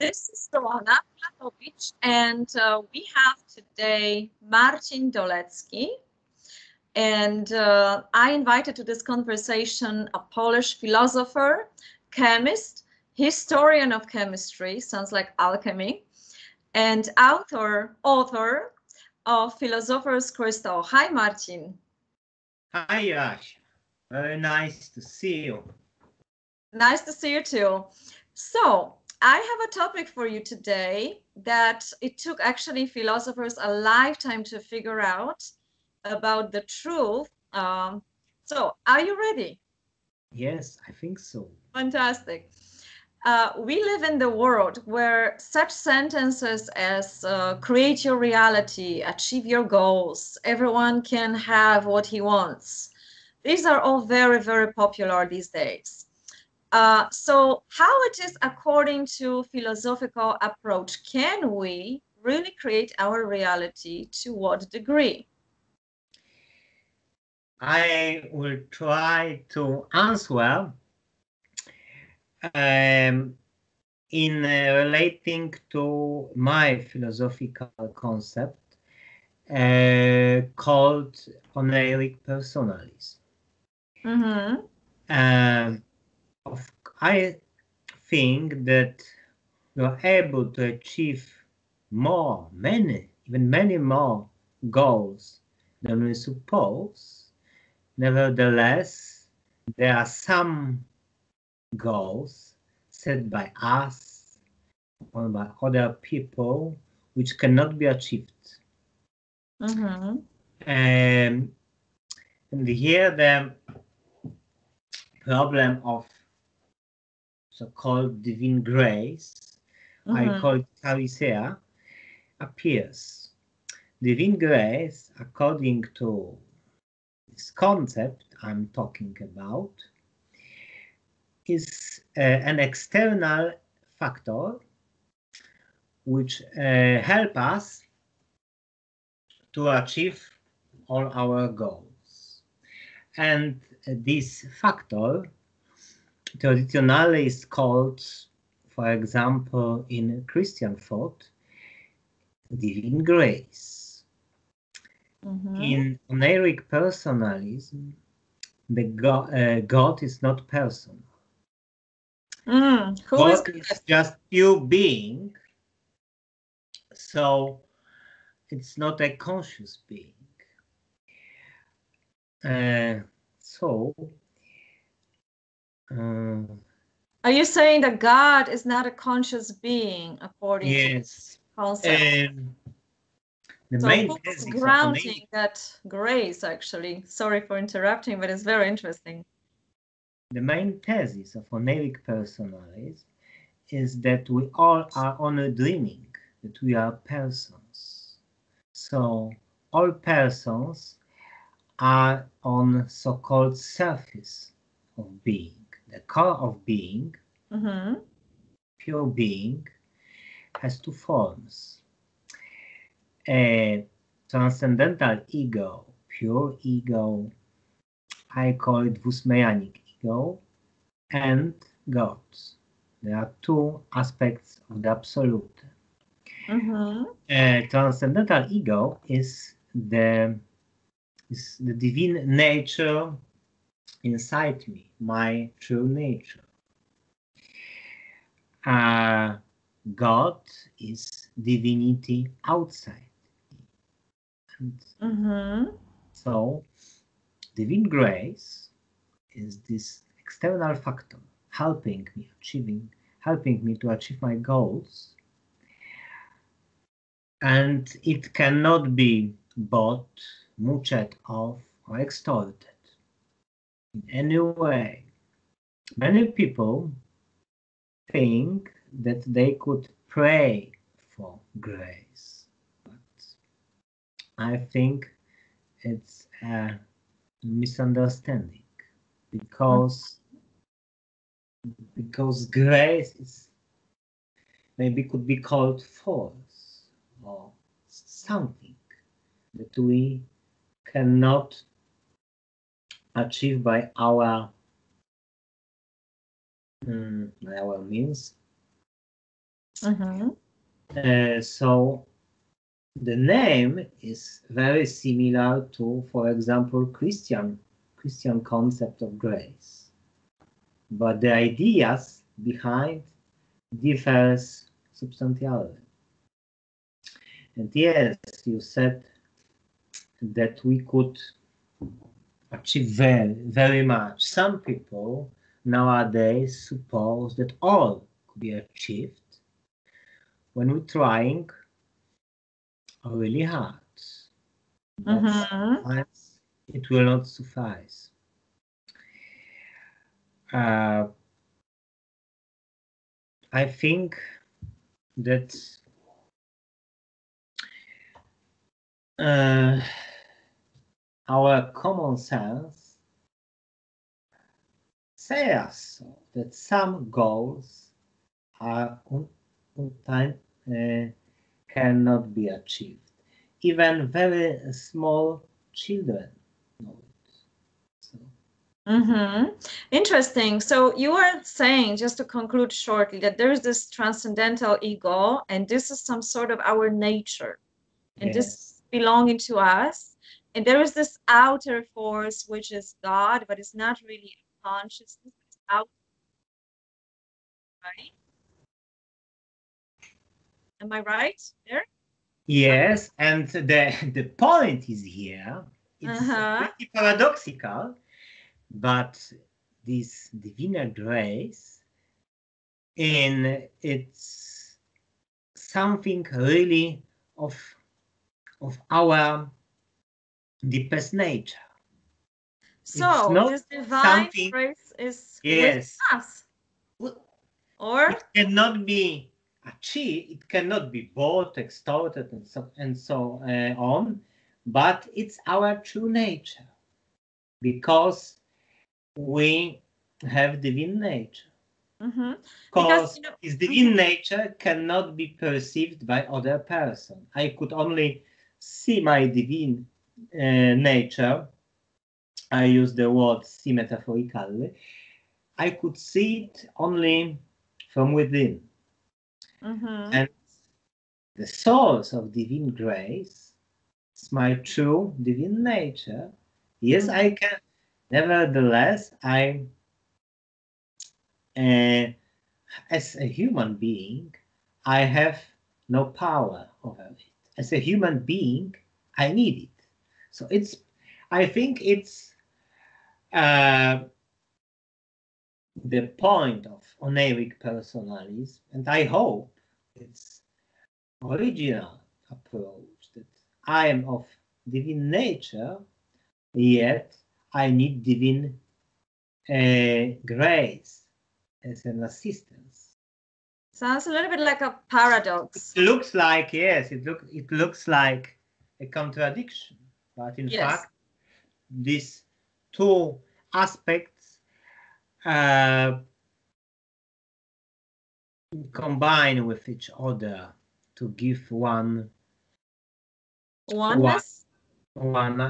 This is Joanna Platowicz, and we have today Marcin Dolecki. And I invited to this conversation a Polish philosopher, chemist, historian of chemistry, sounds like alchemy, and author of Philosopher's Crystal. Hi, Marcin. Hi, Yash. Very nice to see you. Nice to see you too. So, I have a topic for you today that it took actually philosophers a lifetime to figure out about the truth. So, are you ready? Yes, I think so. Fantastic. We live in the world where such sentences as create your reality, achieve your goals, everyone can have what he wants. These are all very, very popular these days. So how it is according to philosophical approach, can we really create our reality? To what degree? I will try to answer in relating to my philosophical concept called oneric personalism. Mm-hmm. I think that you're able to achieve many more goals than we suppose. Nevertheless, there are some goals set by us or by other people which cannot be achieved. Mm-hmm. And here the problem of so-called divine grace, I call it charisea, appears. Divine grace, according to this concept I'm talking about, is an external factor which help us to achieve all our goals. And this factor traditionally is called, for example, in Christian thought, divine grace. In oneric personalism, the God is not personal. God is just pure being, so it's not a conscious being. So, Are you saying that God is not a conscious being according to concept? The So main who's grounding that grace, actually? Sorry for interrupting, but it's very interesting. The main thesis of oneric personalism is that we all are only dreaming, that we are persons. So all persons are on so-called surface of being. The core of being, pure being, has two forms. A transcendental ego, pure ego, I call it dwusmeyanic ego, and God. There are two aspects of the absolute. Transcendental ego is the divine nature inside me, my true nature. God is divinity outside me. So, divine grace is this external factor helping me to achieve my goals, and it cannot be bought, mooted off, or extorted in any way. Many people think that they could pray for grace, but I think it's a misunderstanding, because grace is maybe could be called force or something that we cannot achieve by our means. So the name is very similar to, for example, Christian concept of grace, but the ideas behind differs substantially. And yes, you said that we could achieve very much. Some people nowadays suppose that all could be achieved when we're trying really hard. But sometimes it will not suffice. I think that our common sense says that some goals are cannot be achieved. Even very small children know it. So. Interesting. So you are saying, just to conclude shortly, that there is this transcendental ego, and this is some sort of our nature, and Yes. this belonging to us. And there is this outer force, which is God, but it's not really consciousness. It's out, right? Am I right there? Yes, and the point is here, it's pretty paradoxical, but this divine grace, it's something really of our deepest nature. So this divine grace is with us. Or it cannot be achieved, it cannot be bought, extorted, and so on, but it's our true nature, because we have divine nature. Because this divine nature cannot be perceived by other person. I could only see my divine nature. I use the word see metaphorically. I could see it only from within. And the source of divine grace is my true divine nature. Yes, I can. Nevertheless, as a human being, I have no power over it. As a human being, I need it. So I think it's the point of oneric personalism, and I hope it's original approach that I am of divine nature, yet I need divine grace as an assistance. Sounds a little bit like a paradox. It looks like, yes, it looks like a contradiction, but in fact, these two aspects combine with each other to give one oneness.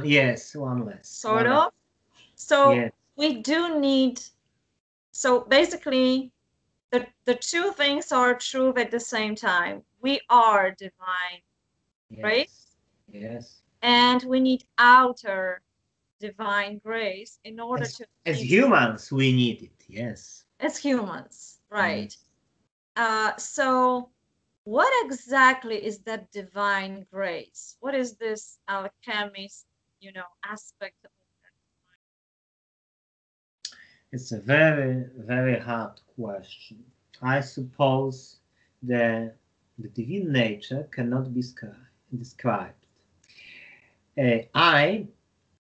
Yes, oneness. Sort of. So we do need. So basically, the two things are true at the same time. We are divine, right? Yes. And we need outer divine grace in order to. As humans, we need it. Yes. As humans, right? So, what exactly is that divine grace? What is this alchemist, aspect of that? It's a very hard question. I suppose the divine nature cannot be described.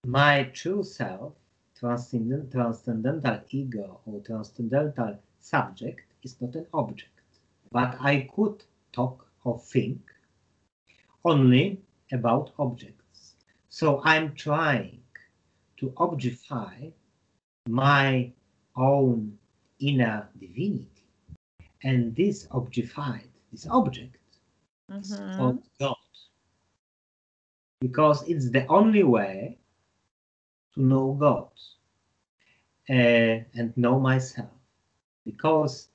My true self, transcendental ego or transcendental subject, is not an object, but I could talk or think only about objects. So I'm trying to objectify my own inner divinity, and this object is called God, because it's the only way to know God and know myself, because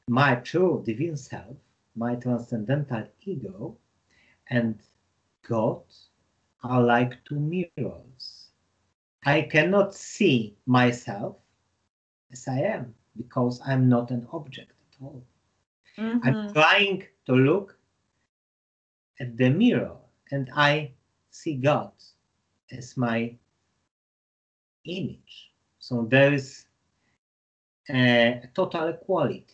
my true divine self my transcendental ego, and God are like two mirrors. I cannot see myself as I am because I'm not an object at all. I'm Mm-hmm. trying to look at the mirror and I see God as my image. So there is a total equality.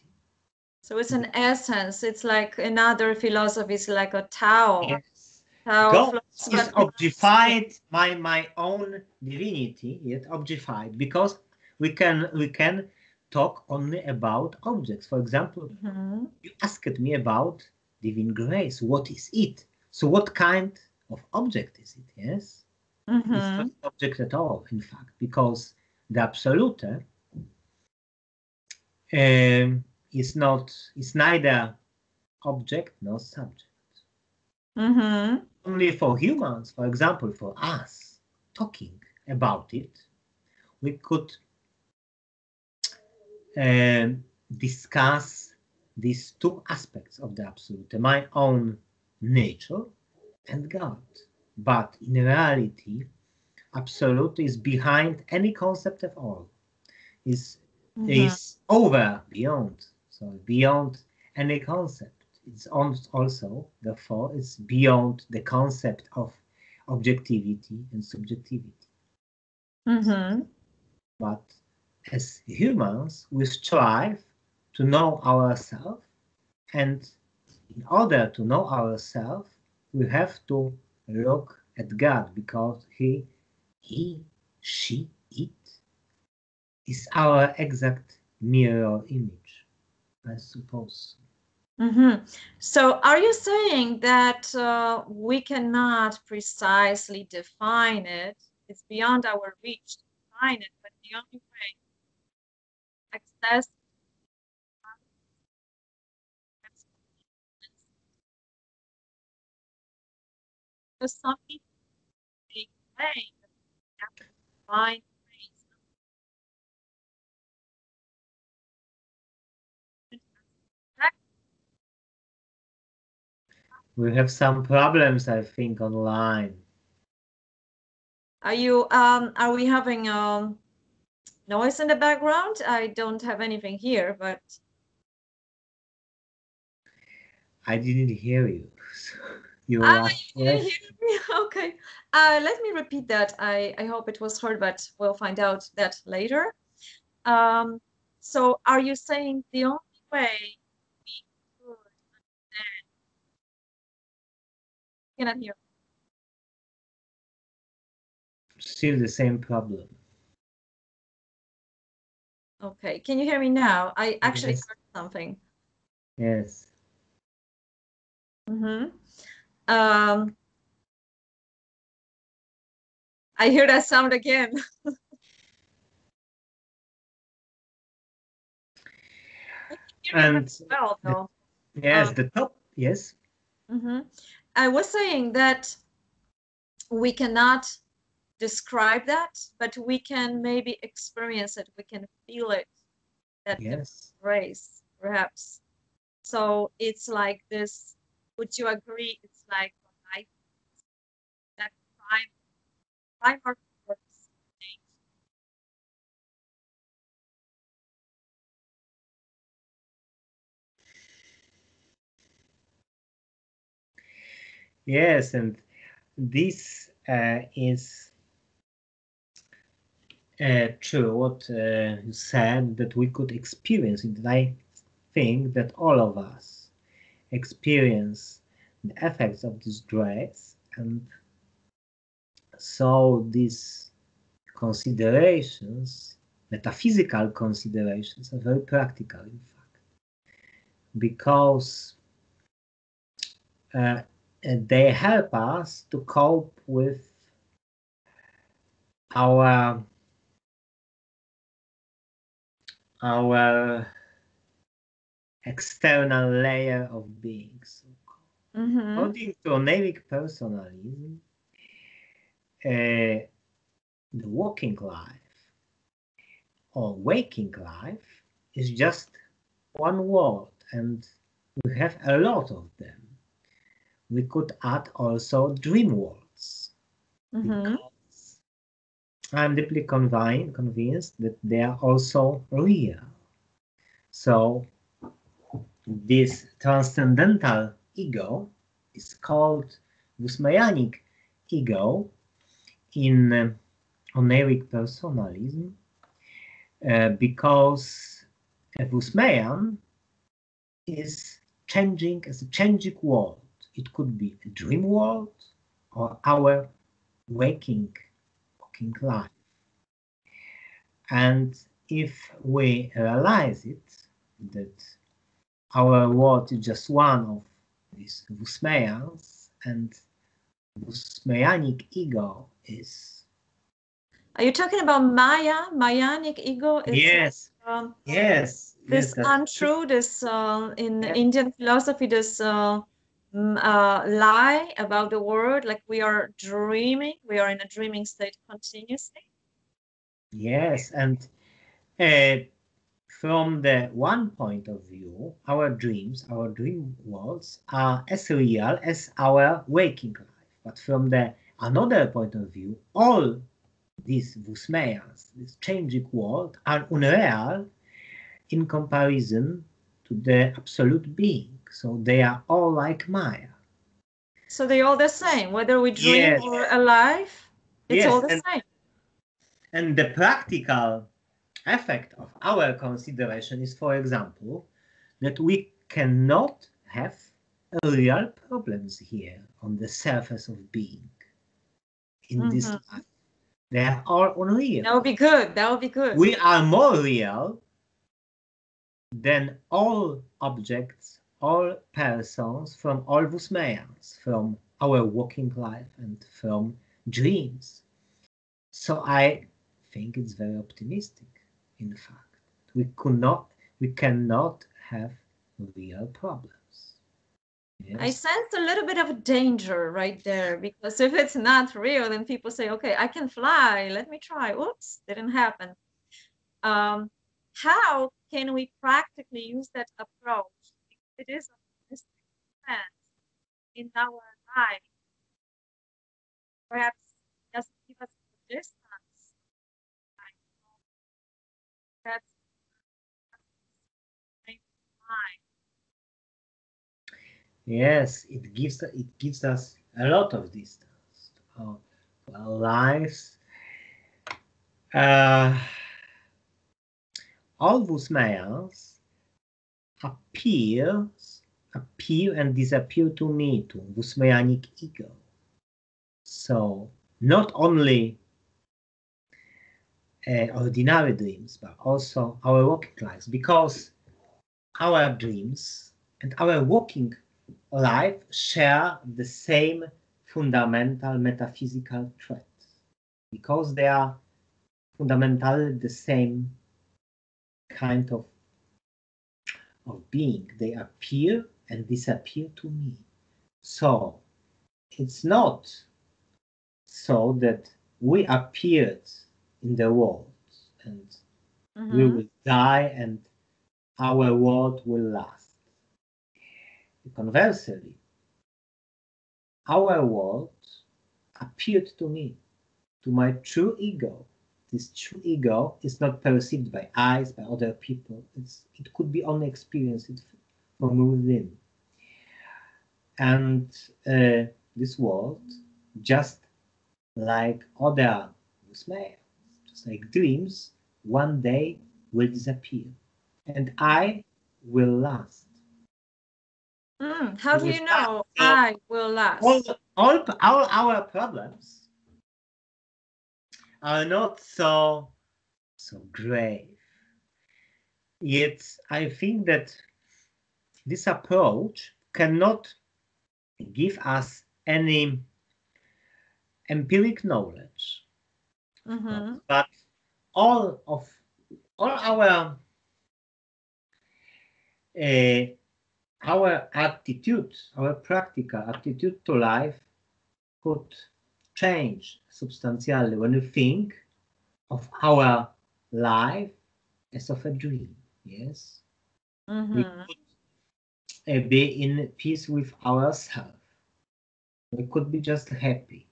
So it's an essence. It's like another philosophy. It's like a Tao. Yes. Tao God flows, is but objectified, my own divinity, yet objectified, because we can talk only about objects. For example, mm-hmm. you asked me about divine grace. What is it? So what kind of object is it? Yes, it's not Mm-hmm. object at all, in fact, because the absolute is neither object nor subject. Mm-hmm. Only for humans, for example, for us talking about it, we could discuss these two aspects of the absolute, my own nature and God. But in reality, absolute is behind any concept at all. Is Mm-hmm. is over, beyond, so beyond any concept. It's also, therefore, it's beyond the concept of objectivity and subjectivity. Mm-hmm. But as humans, we strive to know ourselves, and in order to know ourselves, we have to look at God because he, she, it is our exact mirror image, I suppose. Mm-hmm. So are you saying that we cannot precisely define it? It's beyond our reach to define it, but the only way access to some people they claim that we have to define grace. We have some problems, I think, online. Are we having noise in the background? I don't have anything here, but I didn't hear you. So your ah, last you didn't hear question. me? Okay. Let me repeat that. I hope it was heard, but we'll find out that later. Um, so are you saying the only way we could understand, cannot hear. Still the same problem. Okay, can you hear me now? I actually Yes, heard something. yes. Mm-hmm. Um, I hear that sound again. I can hear you very And well, the, though. yes, the top, yes, Mhm. I was saying that we cannot describe that, but we can maybe experience it. We can feel it, that yes. grace, perhaps. So it's like this. Would you agree? It's like a life that primal force. Yes, and this is true, what you said, that we could experience it. I think that all of us experience the effects of this grace, and so these considerations, metaphysical considerations, are very practical, in fact, because uh, they help us to cope with our our external layer of beings. Mm-hmm. According to Naivic personalism, the working life or waking life is just one world, and We have a lot of them. We could add also dream worlds, because I'm deeply convinced that they are also real. So this transcendental ego is called Vusmayanic ego in Oniric personalism, because a Vusmayan is changing as a changing world. It could be a dream world or our waking life. And if we realize it, that our world is just one of these Vusmayans, and Vusmayanic ego is... Are you talking about Maya? Mayanic ego? Yes, yes, This that's untrue, this in yes. Indian philosophy, this lie about the world, like we are dreaming, we are in a dreaming state continuously. Yes, and from the one point of view, our dreams, our dream worlds are as real as our waking life. But from the another point of view, all these Vusmayas, this changing world, are unreal in comparison to the absolute being. So they are all like Maya. So they're all the same, whether we dream Yes, or alive, it's all yes, the same. and the practical effect of our consideration is, for example, that we cannot have real problems here on the surface of being in this life. They are all unreal. That would be good. That would be good. We are more real than all objects, all persons from all Vusmayans, from our waking life and from dreams. So I think it's very optimistic, in fact. We cannot have real problems. Yes. I sense a little bit of danger right there, because if it's not real, then people say, okay, I can fly, let me try. Oops, didn't happen. How can we practically use that approach? It is a holistic sense in our life. Perhaps just give us a distance. That's mind. Yes, it gives us a lot of distance to our lives. All those males appear and disappear to me, to Vusmayanic ego. So not only ordinary dreams, but also our waking lives, because our dreams and our waking life share the same fundamental metaphysical traits, because they are fundamentally the same kind of being. They appear and disappear to me. So it's not so that we appeared in the world and we will die and our world will last. Conversely, our world appeared to me, to my true ego. This true ego is not perceived by eyes, by other people. It could be only experienced from within. And this world, just like other nightmares, just like dreams, one day will disappear. And I will last. How do you know I will last? All our problems are not so grave. Yet I think that this approach cannot give us any empiric knowledge, but all our attitude, our practical attitude to life could change substantially when we think of our life as of a dream. Yes, we could be in peace with ourselves. We could be just happy.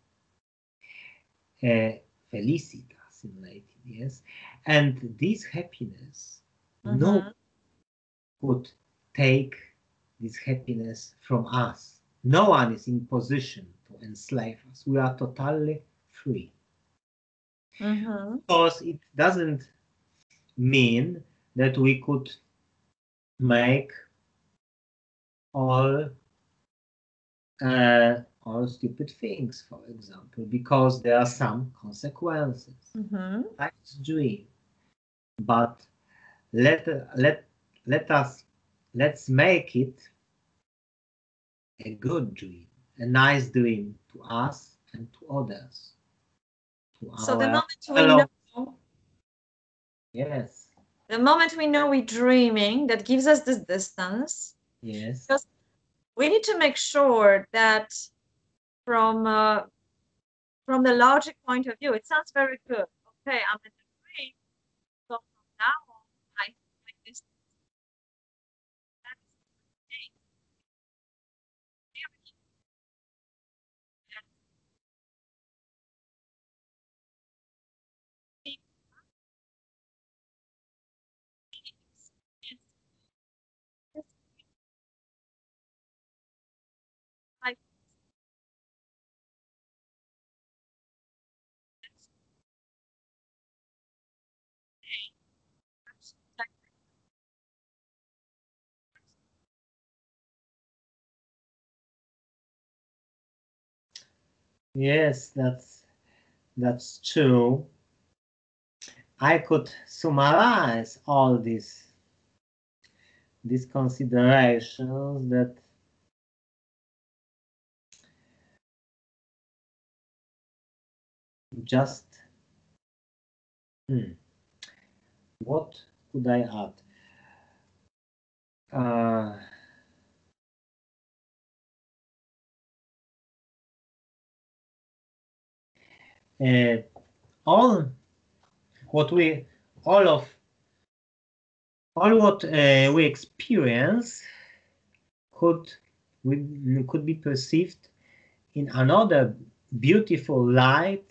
Felicitas in Latin, yes. And this happiness, no one could take this happiness from us. No one is in position to enslave us. We are totally free. Of course, it doesn't mean that we could make all stupid things, for example, because there are some consequences. Life's dream, but let's make it a good dream, a nice dream to us and to others. So the moment we know, yes, the moment we know we're dreaming, that gives us this distance. yes, because we need to make sure that from the logic point of view, it sounds very good. Okay, I'm in a dream, so from now on, I feel like this. That is okay. yes, that's true. I could summarize all these considerations that just what could I add? All what we all what we experience could be perceived in another beautiful light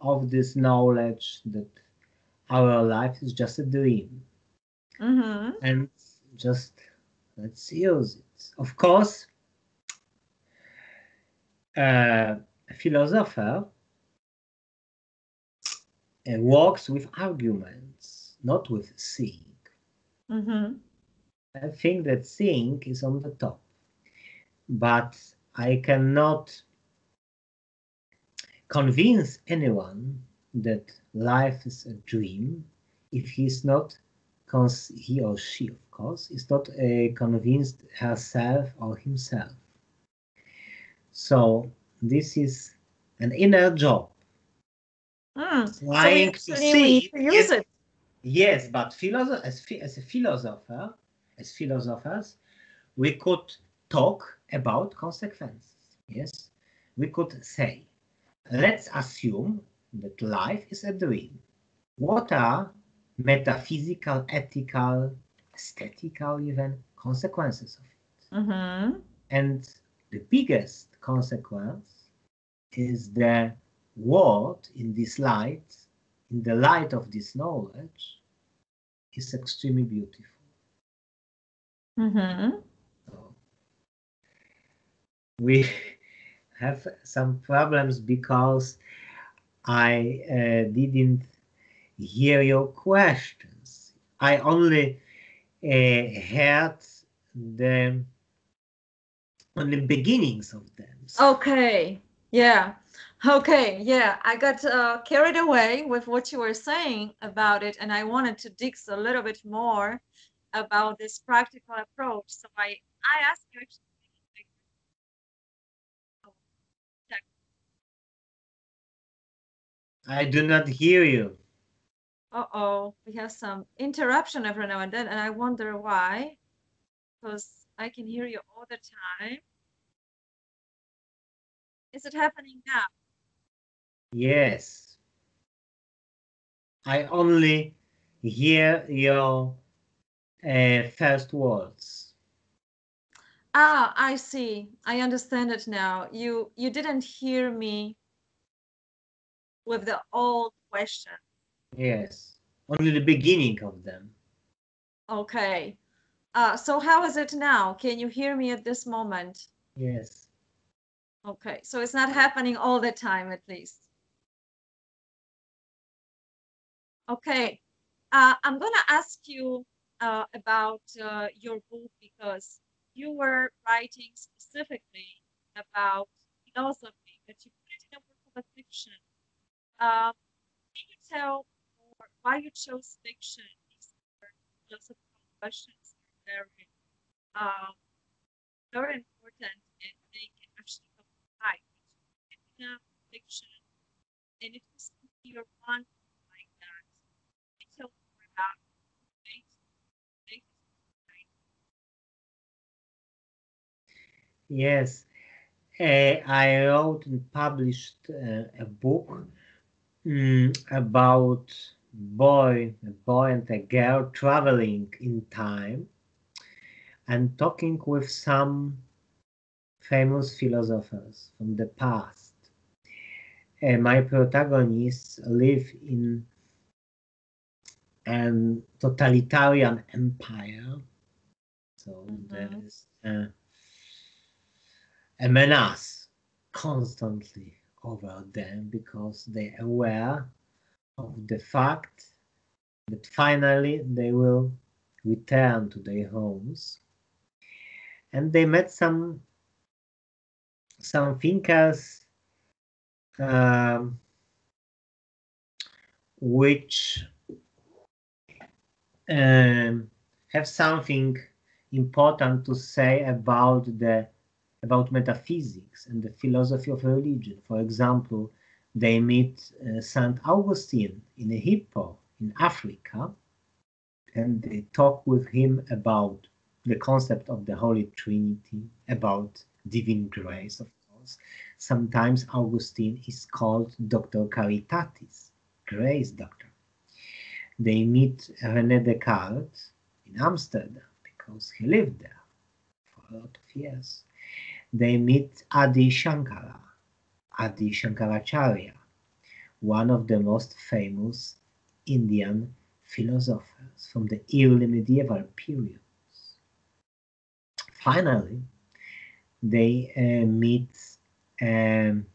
of this knowledge that our life is just a dream. And just let's use it. Of course, a philosopher works with arguments, not with seeing. I think that seeing is on the top, but I cannot convince anyone that life is a dream if he's not, he or she, of course, is not convinced herself or himself. So this is an inner job. Trying to see we use it. Yes, but as philosophers, we could talk about consequences. Yes, we could say, let's assume that life is a dream. What are metaphysical, ethical, aesthetical, even consequences of it? And the biggest consequence is the world in this light, in the light of this knowledge, is extremely beautiful. So we have some problems because I didn't hear your questions. I only heard the beginnings of them. Okay. Yeah. Okay. Yeah. I got carried away with what you were saying about it, and I wanted to dig a little bit more about this practical approach. So I asked you actually. I do not hear you. Uh-oh, we have some interruption every now and then, and I wonder why, because I can hear you all the time. Is it happening now? Yes. I only hear your first words. Ah, I see. I understand it now. You didn't hear me with the old question. Yes, only the beginning of them. Okay. So how is it now? Can you hear me at this moment? Yes. Okay. So it's not happening all the time, at least. Okay. I'm gonna ask you about your book because you were writing specifically about philosophy, but you put it in a work of a fiction. Uh, can you tell more why you chose fiction? These are philosophical questions are uh, very important and they can actually come to life. But you put it in a fiction, and it was your one like that. Can you tell more about it? Yes, I wrote and published a book about a boy and a girl traveling in time and talking with some famous philosophers from the past. My protagonists live in an totalitarian empire, so there Mm-hmm. is a menace constantly over them because they are aware of the fact that finally they will return to their homes. And they met some thinkers um, which um, have something important to say about metaphysics and the philosophy of religion. For example, they meet Saint Augustine in Hippo in Africa, and they talk with him about the concept of the Holy Trinity, about divine grace, of course. Sometimes Augustine is called Doctor Caritatis, grace doctor. They meet René Descartes in Amsterdam because he lived there for a lot of years. They meet Adi Shankaracharya, one of the most famous Indian philosophers from the early medieval period. Finally, they meet um,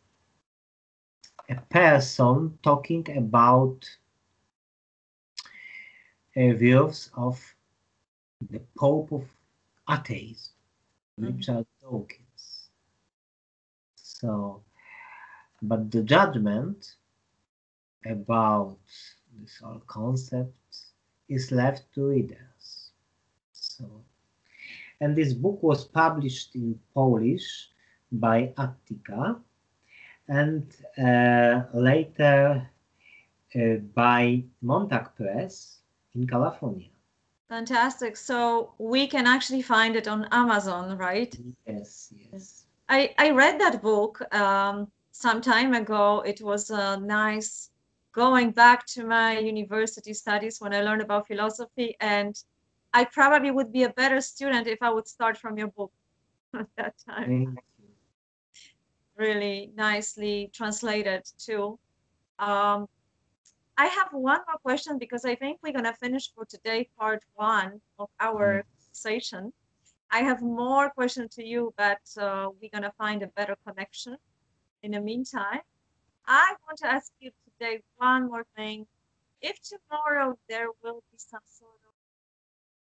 a person talking about views of the Pope of atheism, Mm-hmm. Richard Dawkins. So, but the judgment about this whole concept is left to readers. So, and this book was published in Polish by Attica and later by Montag Press in California. Fantastic. So we can actually find it on Amazon, right? Yes, yes. I read that book some time ago. It was nice going back to my university studies when I learned about philosophy, and I probably would be a better student if I would start from your book at that time. Thank Really nicely translated too. Um, I have one more question because I think we're gonna finish for today part one of you. our conversation. I have more questions to you, but we're gonna find a better connection. In the meantime, I want to ask you today one more thing. If tomorrow there will be some sort of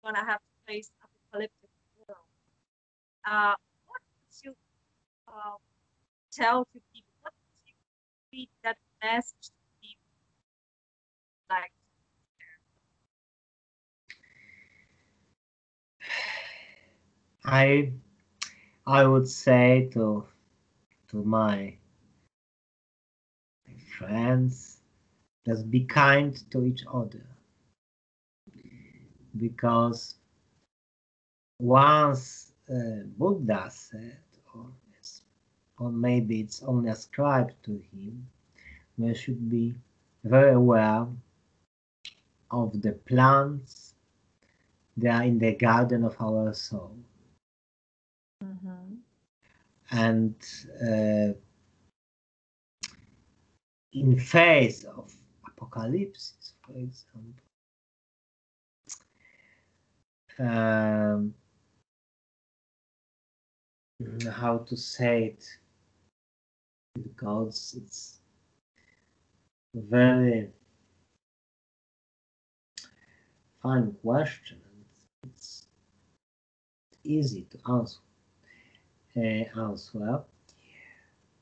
gonna have to face apocalyptic world, what would you uh, tell to people? What would you read that message to people like? I I would say to my friends, just be kind to each other because once Buddha said, or, or maybe it's only ascribed to him, we should be very aware of the plants that are in the garden of our soul. Mm-hmm. And in face of apocalypse, for example, um, how to say it, because it's very fine question. It's easy to answer as well.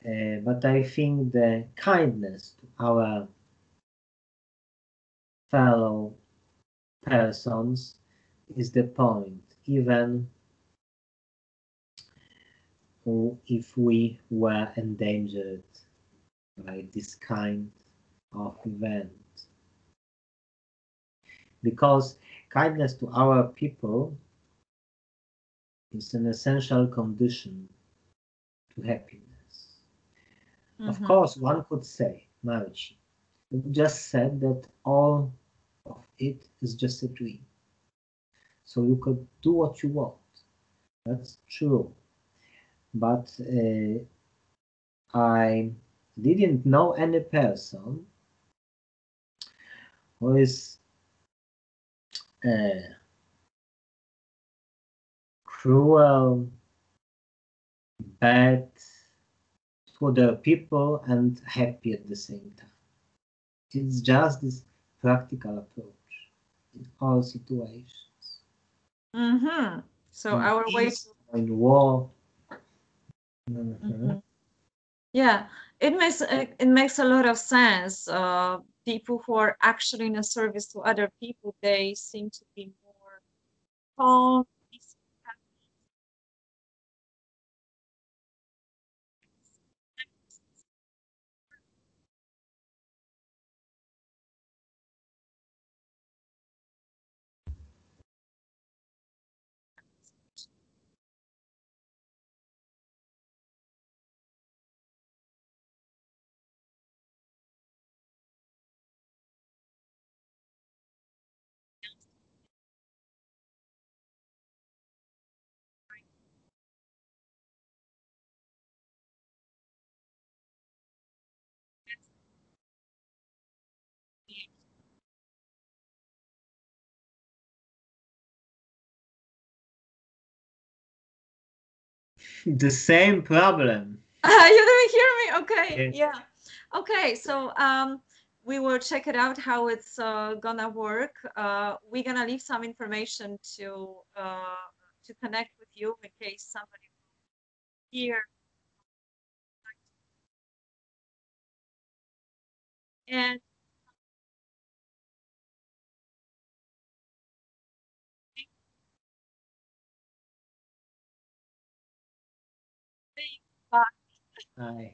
But I think the kindness to our fellow persons is the point, even if we were endangered by this kind of event. Because kindness to our people is an essential condition to happiness. Of Mm-hmm. course, one could say, Marcin, you just said that all of it is just a dream. So you could do what you want. That's true. But I didn't know any person who is uh, cruel, bad to the people and happy at the same time. It's just this practical approach in all situations. Mm-hmm. So In our way to. peace, in war. Mhm. Mhm. Yeah, it makes a lot of sense. People who are actually in a service to other people, they seem to be more calm, peaceful, happy. The same problem. You didn't hear me? Okay, Yes. yeah. Okay, so we will check it out how it's gonna work. We're gonna leave some information to connect with you in case somebody here. And bye. I